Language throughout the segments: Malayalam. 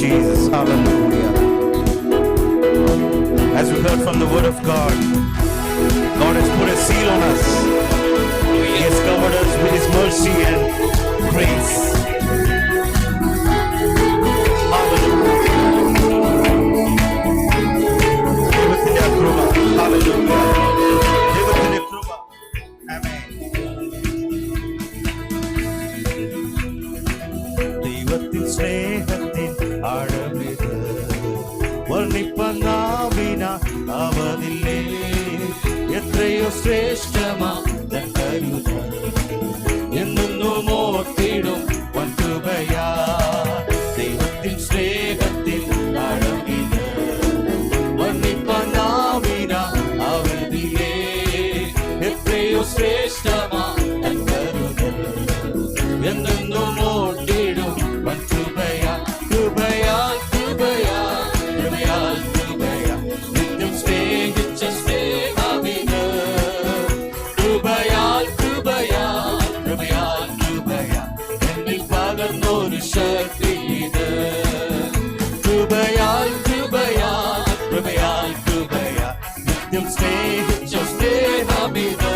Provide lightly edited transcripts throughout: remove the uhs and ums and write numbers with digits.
Jesus. Hallelujah. As we heard from the word of God, God has put a seal on us. He has covered us with His mercy and grace. ദൈവത്തിന്റെ കൃപ. ഹല്ലേലൂയ. ദൈവത്തിന്റെ കൃപ. ആമേൻ. ദൈവത്തിൻ സ്നേഹത്തിൻ ആഴമിത് വർണ്ണിപ്പനാവിന അവനില്ലേ. എത്രയോ ശ്രേഷ്ഠമാ തൻ കരുതൽ എന്നും ഓർത്തിടും വൻകൃപയാ. ദൈവത്തിൻ സ്നേഹത്തിൻ ആഴമിത് വർണ്ണിപ്പനാവിന അവനില്ലേ. എത്രയോ ശ്രേഷ്ഠമാ തൻ കരുതൽ എന്നും ഓർത്തിടും വൻകൃപയാ. കൃപയാൽ കൃപയാൽ കൃപയാൽ കൃപയാൽ നിത്യം സ്നേഹിച്ച സ്നേഹമിത്. കൃപയാൽ കൃപയാൽ കൃപയാൽ കൃപയാൽ എന്നിൽ പകർന്നൊരു ശക്തി ഇത്. കൃപയാൽ കൃപയാൽ കൃപയാൽ കൃപയാൽ നിത്യം സ്നേഹിച്ച സ്നേഹമിത്.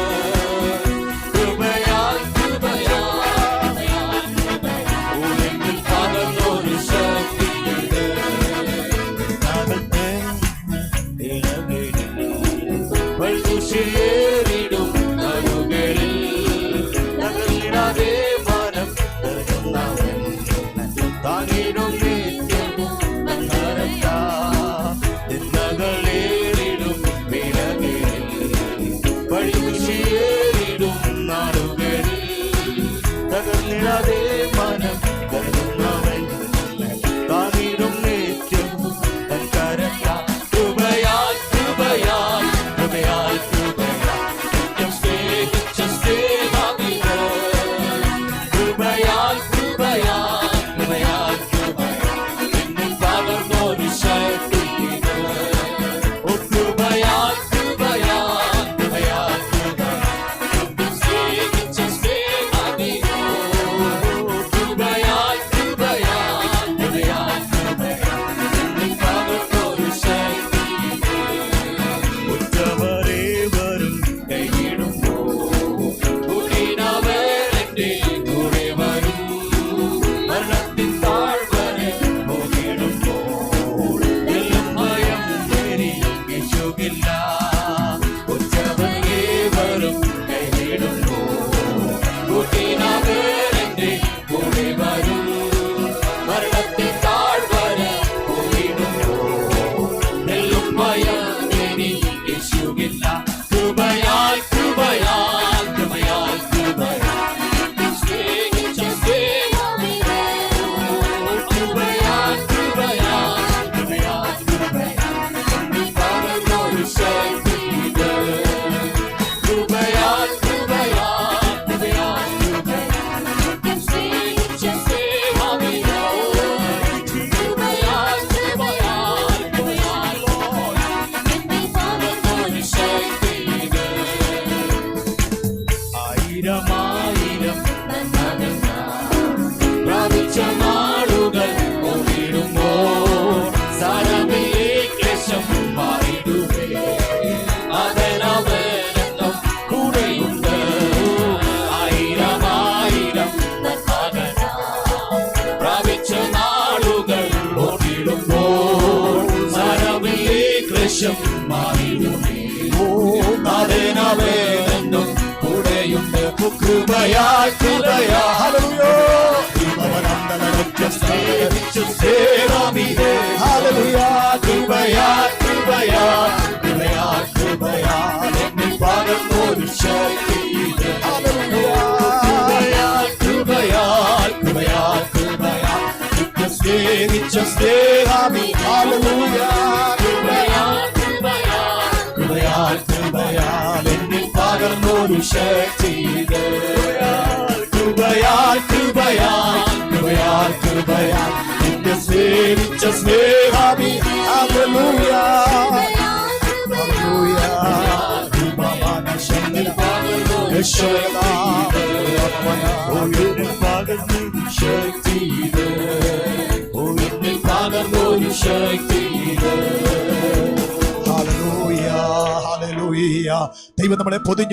കൃപയാൽ കൃപയാൽ എന്നിൽ പകർന്നൊരു ശക്തി ഇത്. വഴിയേറിടും നടുകളിൽ തകർന്നിടാതെ മനം തരുന്നവൻ താനിടും നിത്യവും നന്മരത്താ. നിന്ദകളേറിടും വിലകളിൽ വഴിയേറിടും നടുകളിൽ തകർന്നിടാതെ മനം തരുന്നവൻ താനിടും നിത്യവും നന്മരത്താ. കൃപയാൽ കൃപയാൽ കൃപയാൽ കൃപയാൽ നിത്യം സ്നേഹിച്ച സ്നേഹമിത്. കൃപയാൽ കൃപയാൽ കൃപയാൽ കൃപയാൽ എന്നിൽ പകർന്നൊരു ശക്തി ഇത്. ഓ കൃപയാൽ കൃപയാൽ കൃപയാൽ കൃപയാൽ നിത്യം സ്നേഹിച്ച സ്നേഹമിത്. കൃപയാൽ കൃപയാൽ കൃപയാൽ കൃപയാൽ എന്നിൽ പകർന്നൊരു ശക്തി ഇത്. ഉറ്റവരേവരും കൈവിടുമ്പോൾ കൂട്ടിനവരെന്റെ കൂടെ വരും. മരണത്തിൻ താഴ്വരെ പോകിടുമ്പോൾ എല്ലും ഭയം എനിക്കില്ല. ഉറ്റവരേവരും കൈവിടുമ്പോൾ കൂട്ടിനവരെന്റെ കൂടെ വരും. മരണത്തിൻ താഴ്വരെ പോകിടുമ്പോൾ എല്ലും ഭയം എനിക്കില്ല. കൃപയാൽ കൃപയാൽ കൃപയാൽ കൃപയാൽ സ്നേഹിച്ച സ്നേഹമിത്. കൃപയാൽ കൃപയാൽ കൃപയാൽ കൃപയാൽ എന്നിൽ പകർന്നൊരു ശക്തി ഇത്. കൃപയാൽ കൃപയാൽ കൃപയാൽ കൃപയാൽ നിത്യം സ്നേഹിച്ച സ്നേഹമിത്. കൃപയാൽ കൃപയാൽ കൃപയാൽ എന്നിൽ പകർന്നൊരു ശക്തി ഇത്. ആയിരമായിരം നന്മകൾ പ്രാപിച്ച നാളുകൾ ഓടിടുമ്പോൾ സാരമില്ലേ ക്ലേശം മാറിടുവേ. അവനവനെന്നും കൂടെയുണ്ട്. ആയിരമായിരം നന്മകൾ പ്രാപിച്ച നാളുകൾ ഓടിടുമ്പോൾ സാരമില്ലേ ക്ലേശം മാറിടുവേ. അവനവനെന്നും കൂടെയുണ്ട്. കൃപയാൽ കൃപയാൽ ഹല്ലേലൂയ. സ്നേഹിച്ചു സ്നേഹമിത്. ഹല്ലേലൂയ. കൃപയാൽ കൃപയാൽ കൃപയാൽ കൃപയാൽ എന്നിൽ പകർന്നൊരു ശക്തി ഇത്. ഹല്ലേലൂയ. കൃപയാൽ കൃപയാൽ കൃപയാൽ കൃപയാൽ നിത്യം സ്നേഹിച്ച സ്നേഹമിത്. ഹല്ലേലൂയ. കൃപയാൽ കൃപയാൽ കൃപയാൽ കൃപയാൽ എന്നിൽ പകർന്നൊരു ശക്തി ഇത്. കൃപയാൽ കൃപയാൽ കൃപയാൽ കൃപയാൽ നിത്യം സ്നേഹിച്ച സ്നേഹമിത്. ഹല്ലേലൂയ. ഹല്ലേലൂയ. കൃപമാനശന്നിൽ പകർന്നൊരു ശക്തി ഇത്. പകർന്നൊരു ശക്തി ഇത്. ഒരു ശക്തിയില്ല. Hallelujah, hallelujah. ദൈവം നമ്മളെ പൊതിഞ്ഞു